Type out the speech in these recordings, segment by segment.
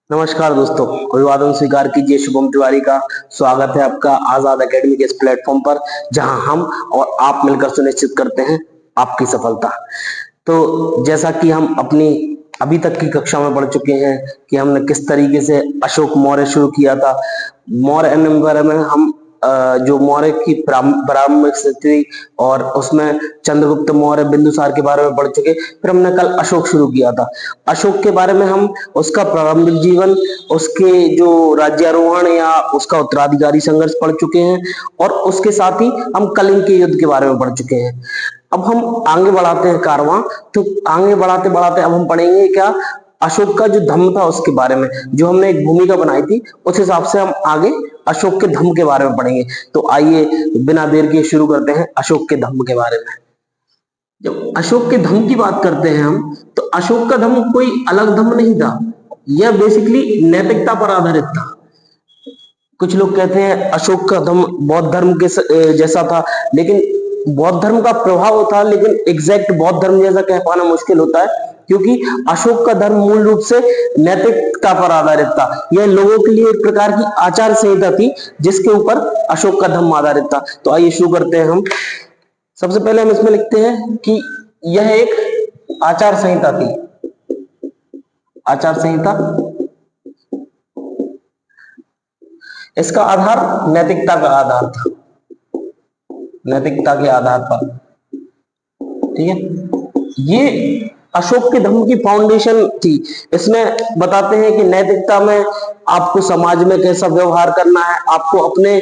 नमस्कार दोस्तों, अभिवादन स्वीकार कीजिए। शुभम तिवारी का स्वागत है आपका आजाद एकेडमी के इस प्लेटफॉर्म पर, जहां हम और आप मिलकर सुनिश्चित करते हैं आपकी सफलता। तो जैसा कि हम अपनी अभी तक की कक्षा में पढ़ चुके हैं कि हमने किस तरीके से अशोक मौर्य शुरू किया था। मौर्य एम्पायर में हम जो मौर्य की प्रारंभिक स्थिति और उसमें चंद्रगुप्त मौर्य बिंदुसार के बारे में पढ़ चुके। फिर हमने कल अशोक शुरू किया था। अशोक के बारे में हम उसका प्रारंभिक जीवन, उसके जो राज्यारोहण या उसका उत्तराधिकारी संघर्ष पढ़ चुके हैं, और उसके साथ ही हम कलिंग के युद्ध के बारे में पढ़ चुके हैं। अब हम आगे बढ़ाते हैं कारवां। तो आगे बढ़ाते बढ़ाते अब हम पढ़ेंगे क्या, अशोक का जो धम्म था उसके बारे में। जो हमने एक भूमिका बनाई थी उस हिसाब से हम आगे अशोक के धम्म के बारे में पढ़ेंगे। तो आइए बिना देर के शुरू करते हैं अशोक के धम्म के बारे में। जब अशोक के धम्म की बात करते हैं हम, तो अशोक का धम्म कोई अलग धम्म नहीं था। यह बेसिकली नैतिकता पर आधारित था। कुछ लोग कहते हैं अशोक का धम्म बौद्ध धर्म के जैसा था, लेकिन बौद्ध धर्म का प्रभाव था, लेकिन एग्जैक्ट बौद्ध धर्म जैसा कह पाना मुश्किल होता है, क्योंकि अशोक का धर्म मूल रूप से नैतिकता पर आधारित था। यह लोगों के लिए एक प्रकार की आचार संहिता थी, जिसके ऊपर अशोक का धर्म आधारित था। तो आइए शुरू करते हैं हम। सबसे पहले हम इसमें लिखते हैं कि यह एक आचार संहिता थी। आचार संहिता, इसका आधार नैतिकता का आधार था, नैतिकता के आधार पर। ठीक है, ये अशोक के धर्म की फाउंडेशन थी। इसमें बताते हैं कि नैतिकता में आपको समाज में कैसा व्यवहार करना है, आपको अपने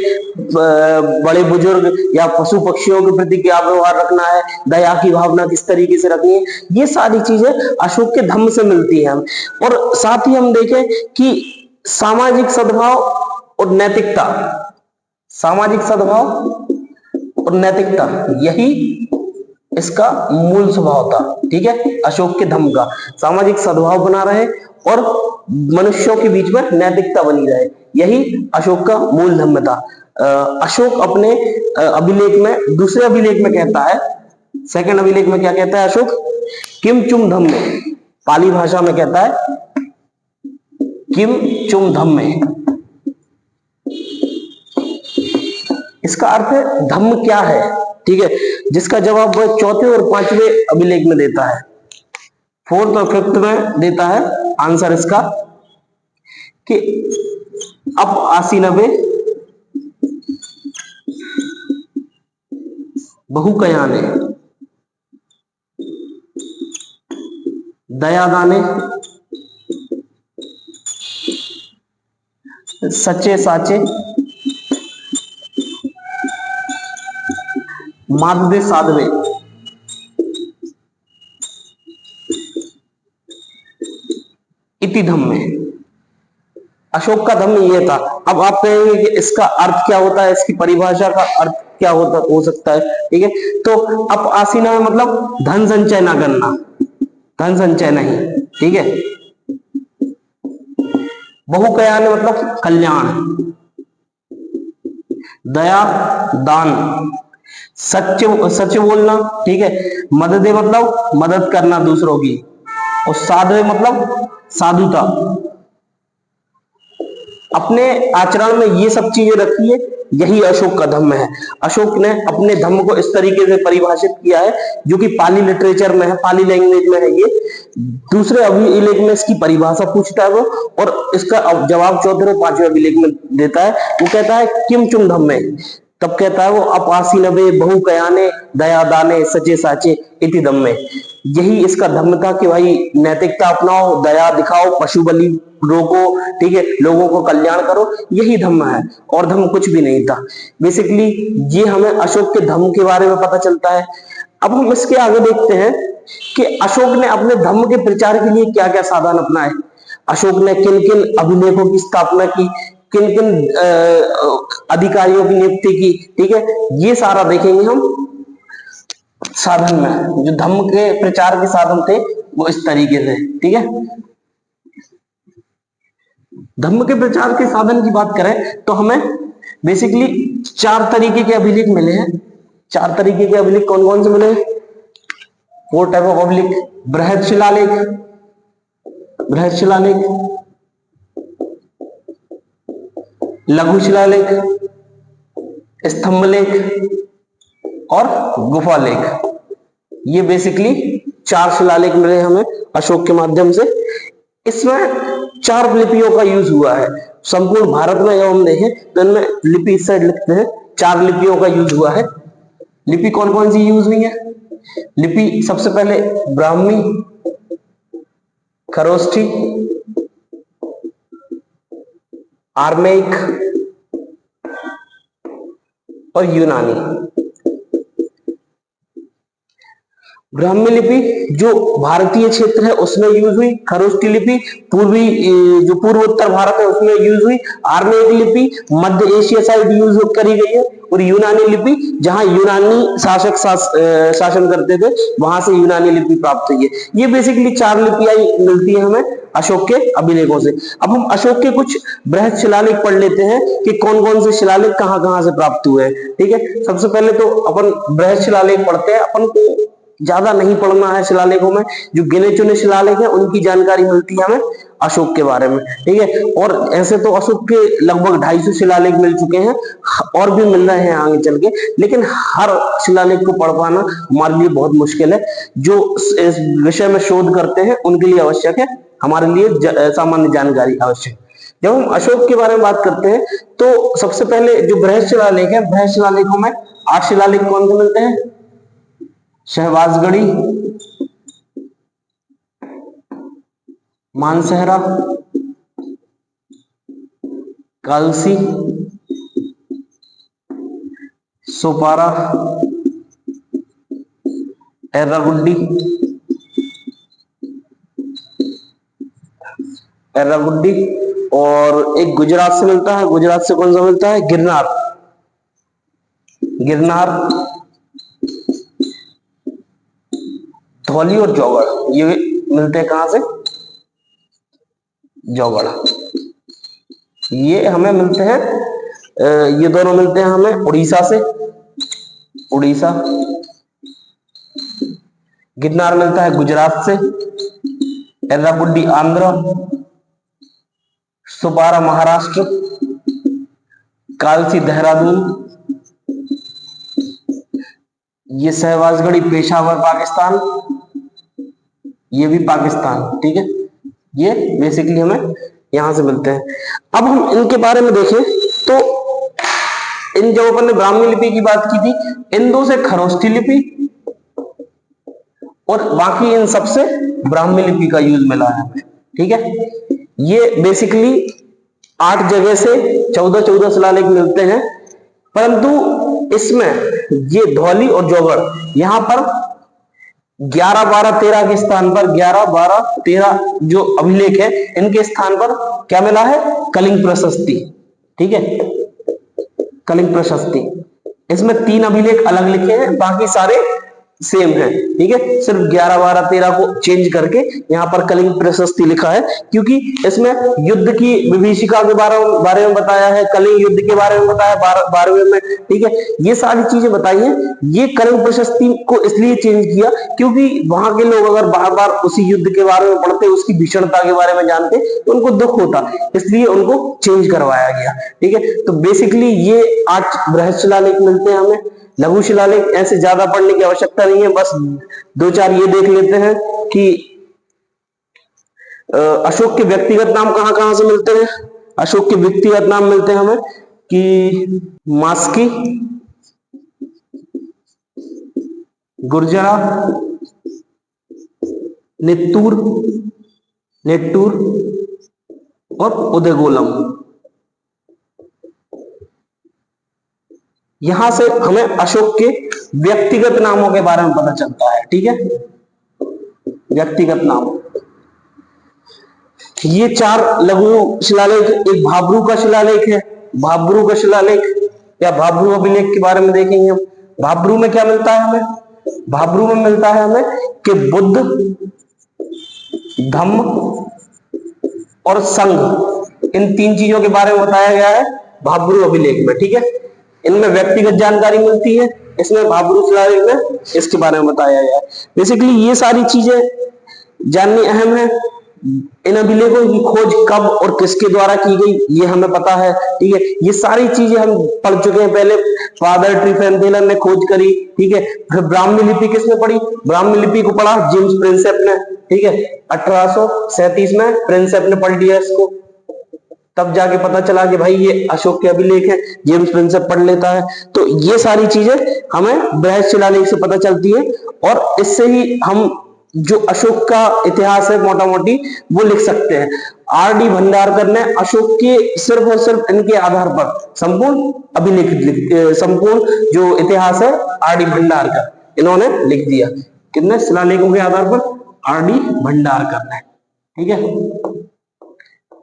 बड़े बुजुर्ग या पशु पक्षियों के प्रति क्या व्यवहार रखना है, दया की भावना किस तरीके से रखनी है, ये सारी चीजें अशोक के धम्म से मिलती हैं। और साथ ही हम देखें कि सामाजिक सद्भाव और नैतिकता, सामाजिक सद्भाव और नैतिकता, यही इसका मूल स्वभाव था। ठीक है, अशोक के धम्म का सामाजिक सद्भाव बना रहे और मनुष्यों के बीच में नैतिकता बनी रहे, यही अशोक का मूल धम्म था। अशोक अपने अभिलेख में, दूसरे अभिलेख में कहता है, सेकंड अभिलेख में क्या कहता है अशोक, किम चुम धम्मे, पाली भाषा में कहता है किम चुम धम्मे। इसका अर्थ है धम्म क्या है। ठीक है, जिसका जवाब वह चौथे और पांचवें अभिलेख में देता है, फोर्थ और फिफ्थ में देता है आंसर इसका, कि अप आसीनबे बहुकयाने दयादाने सच्चे साचे माधवे साधवे इति धम्मे। अशोक का धम्म ये था। अब आप कहेंगे कि इसका अर्थ क्या होता है, इसकी परिभाषा का अर्थ क्या हो सकता है। ठीक है, तो अप आसीना में मतलब धन संचय ना करना, धन संचय नहीं। ठीक है, बहुकयान मतलब कल्याण, दया दान, सच सच बोलना। ठीक है, मददे मतलब मदद करना दूसरों की, और साधवे मतलब साधुता। अपने आचरण में ये सब चीजें रखी है, यही अशोक का धम्म है। अशोक ने अपने धम्म को इस तरीके से परिभाषित किया है, जो कि पाली लिटरेचर में है, पाली लैंग्वेज में है। ये दूसरे अभिलेख में इसकी परिभाषा पूछता है वो, और इसका जवाब चौथे और पांचवें अभिलेख में देता है। वो कहता है किम चुम धम्मे, तब कहता है वो अपासी नबे बहुकयाने दया दाने सचे साचे इति धम्मे। यही इसका धम्म था कि भाई नैतिकता अपनाओ, दया दिखाओ, पशु बलि रोको, ठीक है, लोगों को कल्याण करो, यही धम्म है, और धम्म कुछ भी नहीं था। बेसिकली ये हमें अशोक के धम्म के बारे में पता चलता है। अब हम इसके आगे देखते हैं कि अशोक ने अपने धम्म के प्रचार के लिए क्या क्या साधन अपनाए। अशोक ने किन किन अभिलेखों की स्थापना की, किन किन अधिकारियों की नियुक्ति की। ठीक है, ये सारा देखेंगे हम साधन में। जो धम्म के प्रचार के साधन थे वो इस तरीके से। ठीक है, धम्म के प्रचार के साधन की बात करें तो हमें बेसिकली 4 तरीके के अभिलेख मिले हैं। 4 तरीके के अभिलेख कौन कौन से मिले? 4 टाइप ऑफ अभिलेख। बृहद शिलालेख, बृहद शिलालेख, लघु शिलालेख, स्तंभ लेख और गुफा लेख। ये बेसिकली 4 शिलालेख मिले हमें अशोक के माध्यम से। इसमें 4 लिपियों का यूज हुआ है संपूर्ण भारत में। जब हम देखें तो इनमें लिपि इस साइड लिखते हैं, 4 लिपियों का यूज हुआ है। लिपि कौन कौन सी यूज हुई है? लिपि सबसे पहले ब्राह्मी, खरोष्ठी, आर्मेइक और यूनानी। ब्राह्मी लिपि जो भारतीय क्षेत्र है उसमें यूज हुई, खरोष्ठी लिपि पूर्वी जो पूर्व उत्तर भारत है उसमें यूज हुई, आर्मेइक लिपि मध्य एशिया साइड यूज करी गई है, और यूनानी लिपि जहां यूनानी शासक शासन करते थे वहां से यूनानी लिपि प्राप्त हुई है। ये बेसिकली 4 लिपियां मिलती है हमें अशोक के अभिलेखों से। अब हम अशोक के कुछ बृहद शिलालेख पढ़ लेते हैं कि कौन कौन से शिलालेख कहां कहां से प्राप्त हुए हैं। ठीक है, सबसे पहले तो अपन बृहद शिलालेख पढ़ते हैं। अपन को ज्यादा नहीं पढ़ना है शिलालेखों में, जो गिने चुने शिलालेख हैं उनकी जानकारी मिलती है हमें अशोक के बारे में। ठीक है, और ऐसे तो अशोक के लगभग 250 शिलालेख मिल चुके हैं, और भी मिल रहे हैं आगे चल के, लेकिन हर शिलालेख को पढ़ पाना हमारे लिए बहुत मुश्किल है। जो इस विषय में शोध करते हैं उनके लिए आवश्यक है, हमारे लिए सामान्य जानकारी आवश्यक। जब हम अशोक के बारे में बात करते हैं तो सबसे पहले जो बृहद शिलालेख है, बृहद शिलालेखों में 8 शिलालेख कौन से मिलते हैं? शहबाजगढ़ी, मानसहरा, कालसी, सोपारा, एर्रागुड्डी, और एक गुजरात से मिलता है। गुजरात से कौन सा मिलता है? गिरनार। धौली और जौगढ़, ये मिलते हैं कहां से? जौगढ़। ये हमें मिलते हैं, ये दोनों मिलते हैं हमें उड़ीसा से। उड़ीसा। गिरनार मिलता है गुजरात से, एर्रागुड्डी आंध्र, सोपारा महाराष्ट्र, कालसी देहरादून, ये शहबाजगढ़ी पेशावर पाकिस्तान, ये भी पाकिस्तान। ठीक है, ये बेसिकली हमें यहां से मिलते हैं। अब हम इनके बारे में देखें तो इन जो अपन ने ब्राह्मी लिपि की बात की थी, इन दो से खरोष्ठी लिपि और बाकी इन सबसे ब्राह्मी लिपि का यूज मिला है हमें। ठीक है, ये बेसिकली 8 जगह से 14-14 शिलालेख मिलते हैं, परंतु इसमें ये धौली और जौगढ़ यहां पर 11, 12, 13 के स्थान पर 11, 12, 13 जो अभिलेख है इनके स्थान पर क्या मिला है? कलिंग प्रशस्ति। ठीक है, कलिंग प्रशस्ति। इसमें 3 अभिलेख अलग लिखे हैं, बाकी सारे सेम है। ठीक है, सिर्फ 11, 12, 13 को चेंज करके यहाँ पर कलिंग प्रशस्ति लिखा है, क्योंकि इसमें युद्ध की विभीषिका के बारे में बताया है, कलिंग युद्ध के बारे में बताया 12वें में। ठीक है, ये सारी चीजें बताई हैं। ये कलिंग प्रशस्ति को इसलिए चेंज किया क्योंकि वहां के लोग अगर बार बार उसी युद्ध के बारे में पढ़ते, उसकी भीषणता के बारे में जानते तो उनको दुख होता, इसलिए उनको चेंज करवाया गया। ठीक है, तो बेसिकली ये 8 बृहद शिलालेख मिलते हैं हमें। लघु शिलालेख ऐसे ज्यादा पढ़ने की आवश्यकता नहीं है, बस 2-4 ये देख लेते हैं कि अशोक के व्यक्तिगत नाम कहां कहां से मिलते हैं। अशोक के व्यक्तिगत नाम मिलते हैं हमें कि मास्की, गुर्जरा, नेत्तूर और उदयगोलम। यहां से हमें अशोक के व्यक्तिगत नामों के बारे में पता चलता है। ठीक है, व्यक्तिगत नाम। ये 4 लघु शिलालेख, एक भाब्रू का शिलालेख है। भाब्रू का शिलालेख या भाब्रू अभिलेख के बारे में देखेंगे हम। भाब्रू में क्या मिलता है हमें? भाब्रू में मिलता है हमें कि बुद्ध, धम्म और संघ, इन 3 चीजों के बारे में बताया गया है भाब्रू अभिलेख में। ठीक है, इनमें व्यक्तिगत जानकारी मिलती है, इसमें भाब्रू शिलालेख में इसके बारे में बताया गया है। बेसिकली ये सारी चीजें जाननी अहम है। इन अभिलेखों की खोज कब और किसके द्वारा की गई ये हमें पता है, ठीक है। ये सारी चीजें हम पढ़ चुके हैं पहले। फादर ट्रीफेंथेलन ने खोज करी, ठीक है। फिर ब्राह्मी लिपि किसने पढ़ी? ब्राह्मी लिपि को पढ़ा जेम्स प्रिंसेप ने, ठीक है। 1837 में प्रिंसेप ने पढ़ लिया इसको, तब जाके पता चला कि भाई ये अशोक के अभिलेख है, जेम्स प्रिंसेप पढ़ लेता है। तो ये सारी चीजें हमें बृहत शिलालेख से पता चलती है, और इससे ही हम जो अशोक का इतिहास है मोटा मोटी वो लिख सकते हैं। आर डी भंडारकर ने अशोक के सिर्फ और सिर्फ इनके आधार पर संपूर्ण अभिलेख, संपूर्ण जो इतिहास है आर डी भंडारकर इन्होंने लिख दिया। कितने शिलालेखों के आधार पर? आर डी भंडारकर ने, ठीक है।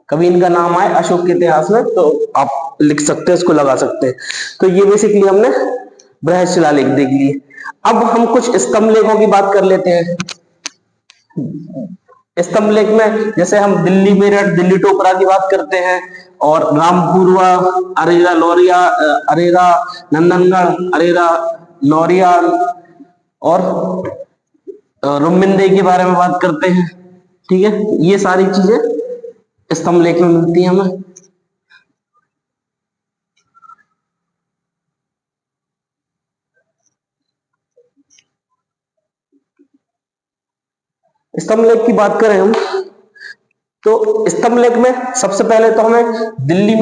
कभी इनका नाम आए अशोक के इतिहास में तो आप लिख सकते हैं, इसको लगा सकते हैं। तो ये बेसिकली हमने बृहत शिलालेख देख लिए। अब हम कुछ स्तंभ लेखों की बात कर लेते हैं। स्तंभ लेख में जैसे हम दिल्ली मेरठ, दिल्ली टोपरा की बात करते हैं, और रामपुरवा, अरेरा लौरिया, अरेरा नंदनगढ़, अरेरा लौरिया और रुमिंदे के बारे में बात करते हैं, ठीक है। ये सारी चीजें स्तंभ लेख में मिलती है हमें। स्तंभ लेख की बात करें हम तो स्तंभ लेख में सबसे पहले तो हमें दिल्ली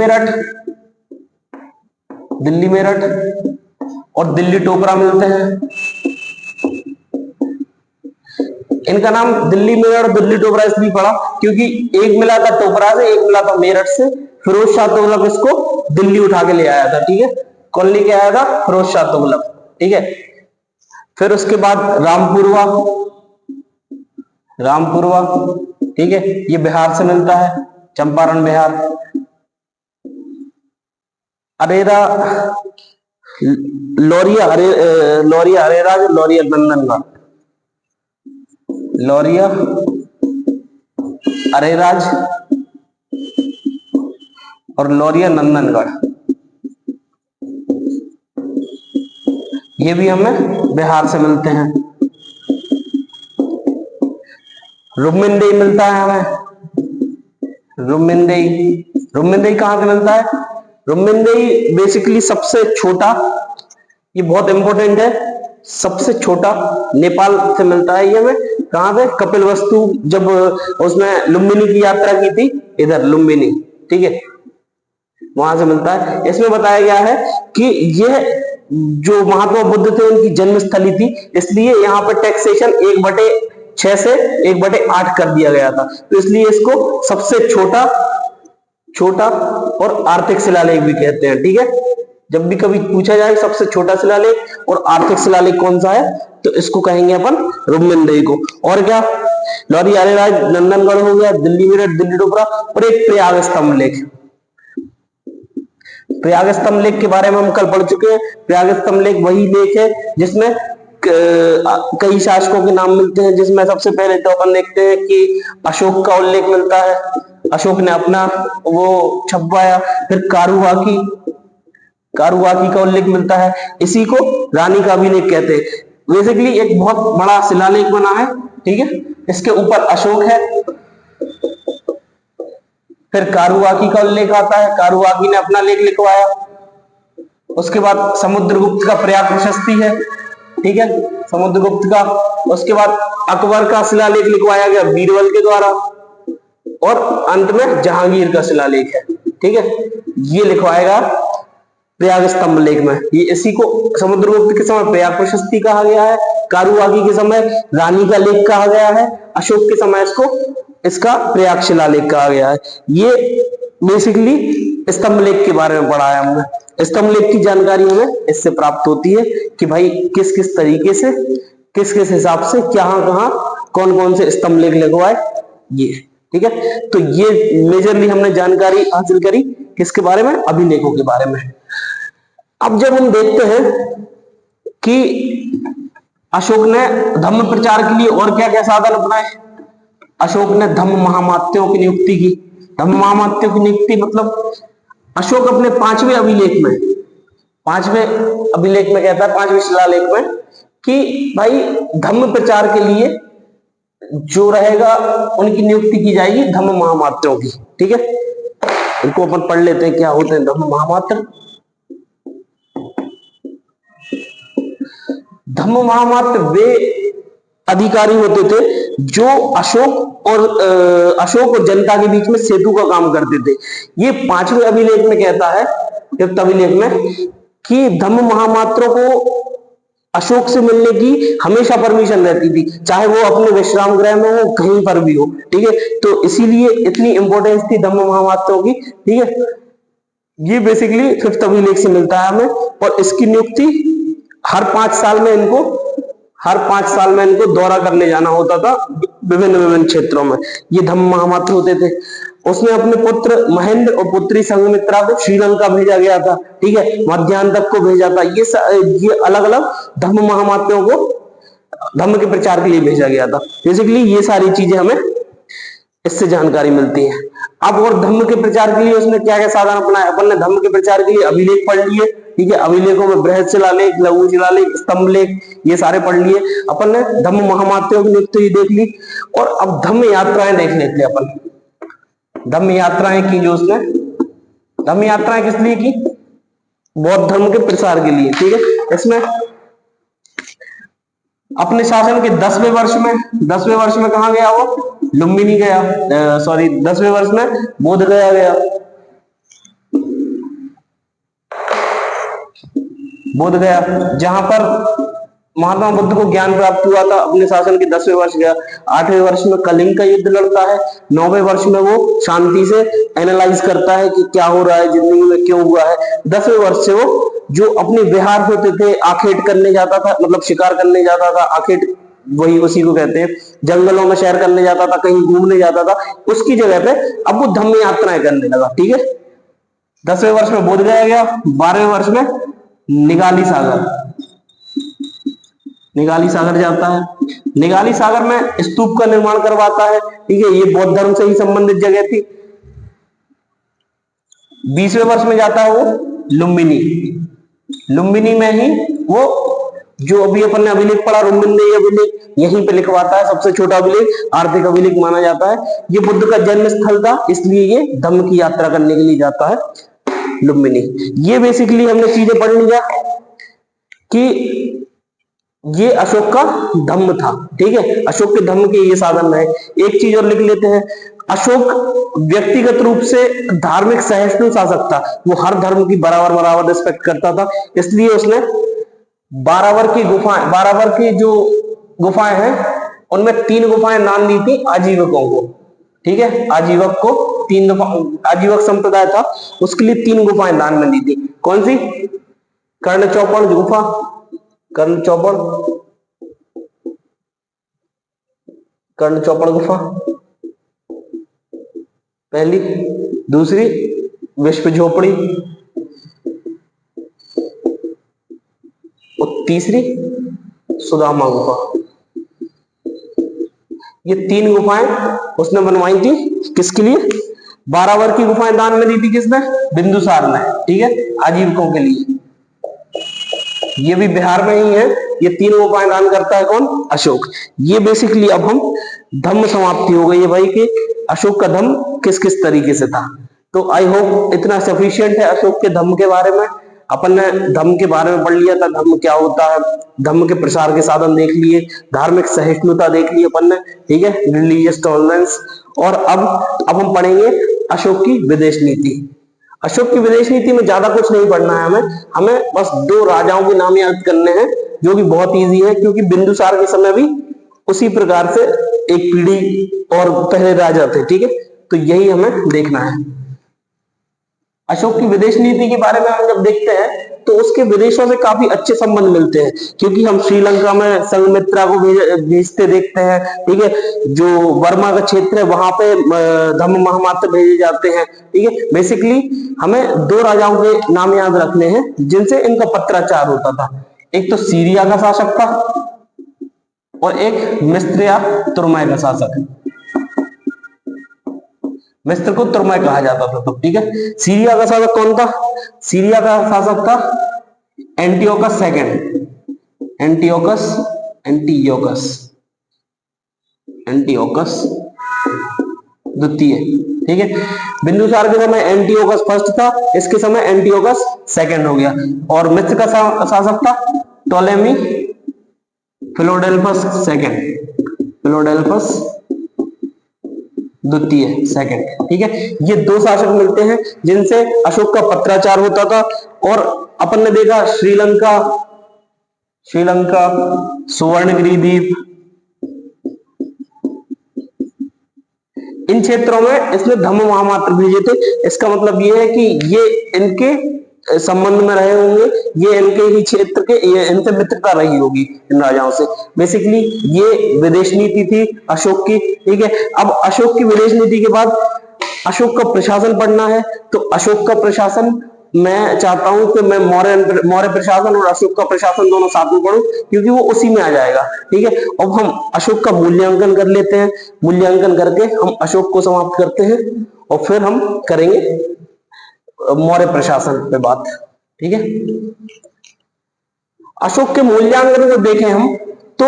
मेरठ और दिल्ली टोपरा मिलते हैं। इनका नाम दिल्ली मेरठ और दिल्ली टोपरा इसलिए पड़ा क्योंकि एक मिला था टोपरा से, एक मिला था मेरठ से। फिरोज शाह तुगलक इसको दिल्ली उठा के ले आया था, ठीक है। कौन लेके आया था? फिरोज शाह तुगलक, ठीक है। फिर उसके बाद रामपुरवा, ठीक है, ये बिहार से मिलता है, चंपारण बिहार। अरेरा लौरिया, अरेरा जो लौरिया नंदनगढ़, लौरिया अरेराज और लौरिया नंदनगढ़, ये भी हमें बिहार से मिलते हैं। रुमिंदेई मिलता है हमें, रुमिंदेई कहां से मिलता है? रुमिंदेई बेसिकली सबसे छोटा, ये बहुत इंपॉर्टेंट है, सबसे छोटा नेपाल से मिलता है। ये हमें कहां से? कपिलवस्तु जब उसने लुम्बिनी की यात्रा की थी, इधर लुम्बिनी, ठीक है, वहां से मिलता है। इसमें बताया गया है कि यह जो महात्मा बुद्ध थे उनकी जन्मस्थली थी, इसलिए यहाँ पर टैक्सेशन 1/6 से 1/8 कर दिया गया था। तो इसलिए इसको सबसे छोटा और आर्थिक शिलालेख भी कहते हैं, ठीक है। जब भी कभी पूछा जाए सबसे छोटा शिलालेख और आर्थिक शिलालेख कौन सा है, तो इसको कहेंगे अपन रुमिंदेई को। और क्या? लौरिया अरेराज नंदनगढ़ हो गया, दिल्ली मेरठ, दिल्ली टोपरा, और एक प्रयाग स्तंभ लेख। प्रयाग स्तंभ लेख के बारे में हम कल पढ़ चुके हैं। प्रयाग स्तंभ लेख वही लेख है जिसमें कई शासकों के नाम मिलते हैं, जिसमें सबसे पहले तो अपन देखते हैं कि अशोक का उल्लेख मिलता है, अशोक ने अपना वो छपवाया। फिर कारुवाकी का उल्लेख मिलता है, इसी को रानी का अभिलेख कहते हैं। बेसिकली एक बहुत बड़ा शिलालेख बना है, ठीक है, इसके ऊपर अशोक है। फिर कारुवाकी का उल्लेख आता है, कारुवाकी ने अपना लेख लिखवाया। उसके बाद समुद्रगुप्त का प्रयाग प्रशस्ति है, ठीक है, समुद्रगुप्त का। उसके बाद अकबर का शिलालेख लिखवाया गया बीरबल के द्वारा, और अंत में जहांगीर का शिलालेख है, ठीक है, ये लिखवाएगा प्रयाग स्तंभ लेख में। ये इसी को समुद्रगुप्त के समय प्रयाग प्रशस्ति कहा गया है, कारुवाकी के समय रानी का लेख कहा गया है, अशोक के समय इसका प्रयाग शिलालेख कहा गया है। ये बेसिकली स्तंभ लेख के बारे में पढ़ा है हमने। स्तंभ लेख की जानकारी हमें इससे प्राप्त होती है कि भाई किस किस तरीके से, किस किस हिसाब से, कहां कौन कौन से स्तंभ लेख लिखवाए, ये, ठीक है। तो ये मेजरली हमने जानकारी हासिल करी किसके बारे में? अभिलेखों के बारे में। अब जब हम देखते हैं कि अशोक ने धम्म प्रचार के लिए और क्या क्या साधन अपनाए। अशोक ने धम्म महामात्यों की नियुक्ति की। धम्म महामात्यों की नियुक्ति मतलब अशोक अपने 5वें अभिलेख में कहता है, 5वें शिलालेख में, कि भाई धम्म प्रचार के लिए जो रहेगा उनकी नियुक्ति की जाएगी धम्म महामात्रों की। ठीक है, इनको अपन पढ़ लेते हैं क्या होते हैं धम्म महामात्र। धम्म महामात्र वे अधिकारी होते थे जो अशोक और जनता के बीच में सेतु का काम करते थे। ये 5वें अभिलेख में कहता है, 5th अभिलेख में, कि धम्म महामात्रों को अशोक से मिलने की हमेशा परमिशन रहती थी, चाहे वो अपने विश्राम गृह में हो, कहीं पर भी हो। ठीक है, तो इसीलिए इतनी इंपॉर्टेंस थी धम्म महामात्रों की। ठीक है, ये बेसिकली 5th अभिलेख से मिलता है हमें, और इसकी नियुक्ति हर 5 साल में इनको दौरा करने जाना होता था विभिन्न विभिन्न क्षेत्रों में। ये धम्म महामात्र होते थे। उसने अपने पुत्र महेंद्र और पुत्री संघमित्रा को श्रीलंका भेजा गया था। ठीक है, मध्यांतक को भेजा था। ये अलग अलग धम्म महामात्रों को धम्म के प्रचार के लिए भेजा गया था। बेसिकली ये सारी चीजें हमें इससे जानकारी मिलती है। अब और धम्म के प्रचार के लिए उसने क्या क्या साधन अपनाए? अपन ने धम्म के प्रचार के लिए अभिलेख पढ़ लिए। ठीक है, अभिलेखों में बृहद शिलालेख, लघु शिलालेख, स्तंभ लेख, ये सारे पढ़ लिए। अपन ने धम्म महामात्रों की नियुक्ति देख ली, और अब धम्म यात्राएं देख लेते हैं अपन। धम्म यात्राएं की जो उसने, धम्म यात्राएं किस लिए की? बौद्ध धर्म के प्रसार के लिए। ठीक है, इसमें अपने शासन के 10वें वर्ष में कहा गया वो? लुम्बिनी गया, 10वें वर्ष में बोध गया। बोध गया जहां पर महात्मा बुद्ध को ज्ञान प्राप्त हुआ था। अपने शासन के 10वें वर्ष गया। 8वें वर्ष में कलिंग का युद्ध लड़ता है। 9वें वर्ष में वो शांति से एनालाइज करता है कि क्या हो रहा है जिंदगी में, क्यों हुआ है। 10वें वर्ष से वो जो अपने विहार होते थे, आखेट करने जाता था, मतलब शिकार करने जाता था। आखेट वही उसी को कहते हैं। जंगलों में सैर करने जाता था, कहीं घूमने जाता था, उसकी जगह पे अब वो धम्म यात्राएं करने लगा। ठीक है, 10वें वर्ष में बोध गया। 12वें वर्ष में निगाली सागर जाता है। निगाली सागर में स्तूप का निर्माण करवाता है। ठीक है, ये बौद्ध धर्म से ही संबंधित जगह थी। 20वें वर्ष में जाता है वो लुम्बिनी में ही वो जो अभी अपन ने अभिलेख पढ़ा, लुम्बिनी अभिलेख, यहीं पे लिखवाता है। सबसे छोटा अभिलेख, आर्थिक अभिलेख माना जाता है। ये बुद्ध का जन्म स्थल था, इसलिए ये धम्म की यात्रा करने के लिए जाता है लुम्बिनी। ये बेसिकली हमने चीजें पढ़ लिया कि ये अशोक का धम्म था। ठीक है, अशोक के धम्म के ये साधन है। एक चीज और लिख लेते हैं, अशोक व्यक्तिगत रूप से धार्मिक सहिष्णु शासक था। वो हर धर्म की बराबर रिस्पेक्ट करता था। इसलिए उसने 12 की जो गुफाएं हैं उनमें 3 गुफाएं दान दी थी आजीवकों को। ठीक है, आजीवक को 3 आजीवक संप्रदाय था, उसके लिए 3 गुफाएं दान में दी थी। कौन सी? कर्ण चौपड़ गुफा, कर्ण चौपड़ गुफा पहली। दूसरी विश्व झोपड़ी, और तीसरी सुदामा गुफा। ये 3 गुफाएं उसने बनवाई थी। किसके लिए? 12 वर्ग की गुफाएं दान में दी थी किसने? बिंदुसार ने। ठीक है, आजीवकों के लिए। ये भी बिहार में ही है। ये 3 गुफाएं दान करता है कौन? अशोक। ये बेसिकली अब हम धम्म समाप्ति हो गई है भाई कि अशोक का धम्म किस किस तरीके से था। तो आई होप इतना सफिशियंट है अशोक के धम्म के बारे में। अपन ने धम्म के बारे में पढ़ लिया था, धम्म क्या होता है, धम्म के प्रसार के साधन देख लिए, धार्मिक सहिष्णुता देख ली अपन ने। ठीक है, रिलीजियस टॉलरेंस। और अब हम पढ़ेंगे अशोक की विदेश नीति। अशोक की विदेश नीति में ज्यादा कुछ नहीं पढ़ना है हमें बस 2 राजाओं के नाम याद करने हैं, जो कि बहुत इजी है, क्योंकि बिंदुसार के समय भी उसी प्रकार से एक पीढ़ी और पहले राजा थे। ठीक है, तो यही हमें देखना है। अशोक की विदेश नीति के बारे में हम जब देखते हैं तो उसके विदेशों से काफी अच्छे संबंध मिलते हैं, क्योंकि हम श्रीलंका में संघमित्रा को भेजते देखते हैं। ठीक है, जो वर्मा का क्षेत्र है वहां पे धम्म महामात्र भेजे जाते हैं। ठीक है, बेसिकली हमें 2 राजाओं के नाम याद रखने हैं जिनसे इनका पत्राचार होता था। एक तो सीरिया का शासक था और एक मिस्र या तुर्मय का शासक। मिस्र को तुर्मय कहा जाता था तब। ठीक है, सीरिया का शासक कौन था? सीरिया का शासक था एंटियोकस सेकंड। एंटियोकस एंटियोकस द्वितीय, ठीक है। बिंदुसार के समय एंटियोकस फर्स्ट था, इसके समय एंटियोकस सेकंड हो गया। और मिस्र का शासक था टोलेमी फिलोडेल्फस सेकंड, फिलोडेल्फस द्वितीय सेकंड, ठीक है। ये दो शासक मिलते हैं जिनसे अशोक का पत्राचार होता था। और अपन ने देखा श्रीलंका, सुवर्णगिरी द्वीप, इन क्षेत्रों में इसने धम्म महामात्र भेजे थे। इसका मतलब ये है कि ये इनके संबंध में रहे होंगे, ये इनके ही क्षेत्र के, ये इनसे मित्रता रही होगी इन राजाओं से। बेसिकली ये विदेश नीति थी अशोक की, ठीक है। अब अशोक की विदेश नीति के बाद अशोक का प्रशासन पढ़ना है, तो अशोक का प्रशासन मैं चाहता हूं कि मैं मौर्य प्रशासन और अशोक का प्रशासन दोनों साथ में पढ़ूं, क्योंकि वो उसी में आ जाएगा, ठीक है। अब हम अशोक का मूल्यांकन कर लेते हैं। मूल्यांकन करके हम अशोक को समाप्त करते हैं और फिर हम करेंगे मौर्य प्रशासन पे बात, ठीक है। अशोक के मूल्यांकन को देखें हम, तो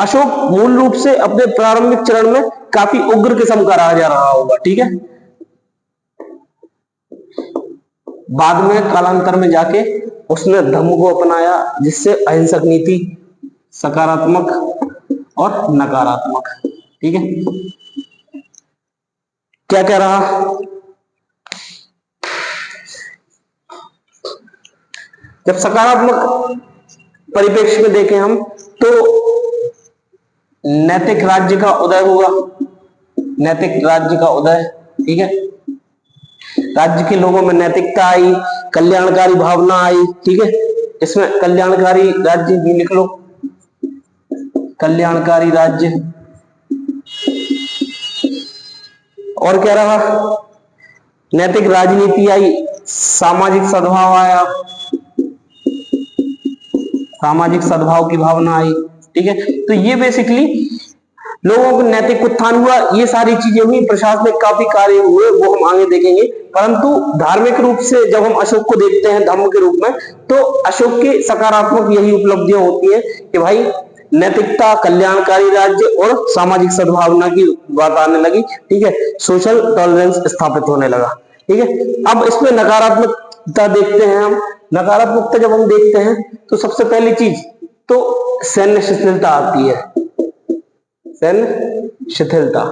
अशोक मूल रूप से अपने प्रारंभिक चरण में काफी उग्र किस्म का रहा जा रहा होगा, ठीक है। बाद में कालांतर में जाके उसने धम्म को अपनाया, जिससे अहिंसक नीति, सकारात्मक और नकारात्मक, ठीक है। क्या क्या रहा, जब सकारात्मक परिप्रेक्ष्य में देखें हम, तो नैतिक राज्य का उदय होगा, नैतिक राज्य का उदय, ठीक है। राज्य के लोगों में नैतिकता आई, कल्याणकारी भावना आई, ठीक है। इसमें कल्याणकारी राज्य भी लिख लो, कल्याणकारी राज्य। और क्या रहा, नैतिक राजनीति आई, सामाजिक सद्भाव आया, सामाजिक सद्भाव की भावना आई, ठीक है। तो ये बेसिकली लोगों को नैतिक उत्थान हुआ, ये सारी चीजें हुई, प्रशासनिक काफी कार्य हुए, वो हम आगे देखेंगे। परंतु धार्मिक रूप से जब हम अशोक को देखते हैं धम्म के रूप में, तो अशोक की सकारात्मक यही उपलब्धियां होती है कि भाई नैतिकता, कल्याणकारी राज्य और सामाजिक सद्भावना की बात आने लगी, ठीक है। सोशल टॉलरेंस स्थापित होने लगा, ठीक है। अब इसमें नकारात्मकता देखते हैं हम। नकारात्मकता जब हम देखते हैं तो सबसे पहली चीज तो सैन्य शिथिलता आती है, सैन्य शिथिलता।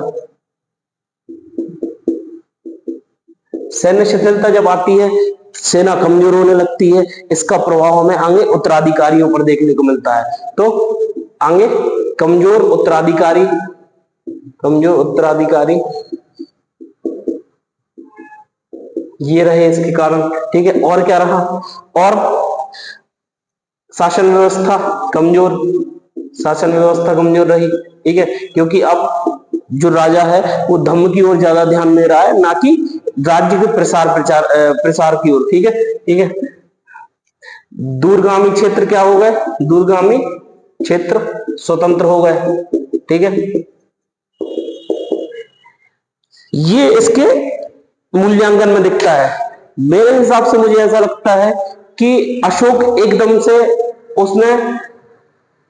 सैन्य शिथिलता जब आती है, सेना कमजोर होने लगती है। इसका प्रभाव हमें आगे उत्तराधिकारियों पर देखने को मिलता है। तो आगे कमजोर उत्तराधिकारी, कमजोर उत्तराधिकारी ये रहे इसके कारण, ठीक है। और क्या रहा, और शासन व्यवस्था कमजोर, शासन व्यवस्था कमजोर रही, ठीक है। क्योंकि अब जो राजा है वो धम्म की ओर ज्यादा ध्यान दे रहा है, ना कि राज्य के प्रसार की ओर, ठीक है, ठीक है। दूरगामी क्षेत्र क्या हो गए, दूरगामी क्षेत्र स्वतंत्र हो गए, ठीक है। ये इसके मूल्यांकन में दिखता है। मेरे हिसाब से मुझे ऐसा लगता है कि अशोक एकदम से उसने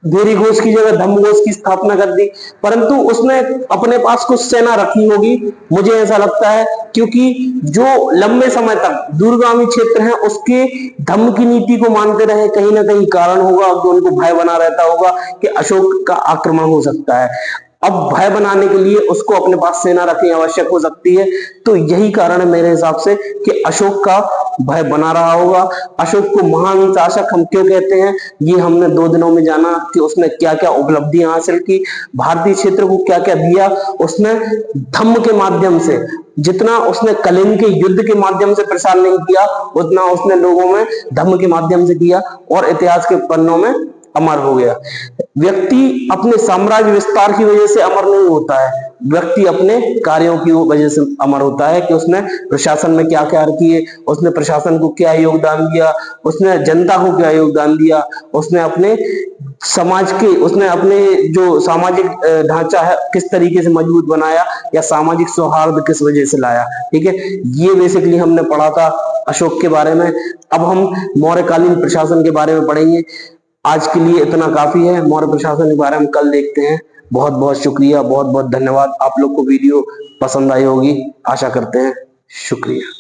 भेरी घोष की जगह धम्म घोष की स्थापना कर दी, परंतु उसने अपने पास कुछ सेना रखी होगी, मुझे ऐसा लगता है, क्योंकि जो लंबे समय तक दूरगामी क्षेत्र है उसके धम्म की नीति को मानते रहे, कहीं ना कहीं कारण होगा कि उनको भय बना रहता होगा कि अशोक का आक्रमण हो सकता है। अब भय बनाने के लिए उसको अपने पास सेना रखनी आवश्यक हो सकती है। तो यही कारण है मेरे हिसाब से कि अशोक का भय बना रहा होगा। अशोक को महान शासक हम क्यों कहते हैं, ये हमने 2 दिनों में जाना कि उसने क्या क्या उपलब्धियां हासिल की, भारतीय क्षेत्र को क्या क्या दिया। उसने धम्म के माध्यम से, जितना उसने कलिंग के युद्ध के माध्यम से प्रसार नहीं किया, उतना उसने लोगों में धम्म के माध्यम से किया और इतिहास के पन्नों में अमर हो गया। व्यक्ति अपने साम्राज्य विस्तार की वजह से अमर नहीं होता है, व्यक्ति अपने कार्यों की वजह से अमर होता है कि उसने प्रशासन में क्या क्या किए, उसने प्रशासन को क्या योगदान दिया, उसने जनता को क्या योगदान दिया, उसने अपने समाज के, उसने अपने जो सामाजिक ढांचा है किस तरीके से मजबूत बनाया, या सामाजिक सौहार्द किस वजह से लाया, ठीक है। ये बेसिकली हमने पढ़ा था अशोक के बारे में। अब हम मौर्यकालीन प्रशासन के बारे में पढ़ेंगे। आज के लिए इतना काफी है, मौर्य प्रशासन के बारे में कल देखते हैं। बहुत बहुत शुक्रिया, बहुत बहुत धन्यवाद। आप लोग को वीडियो पसंद आई होगी, आशा करते हैं। शुक्रिया।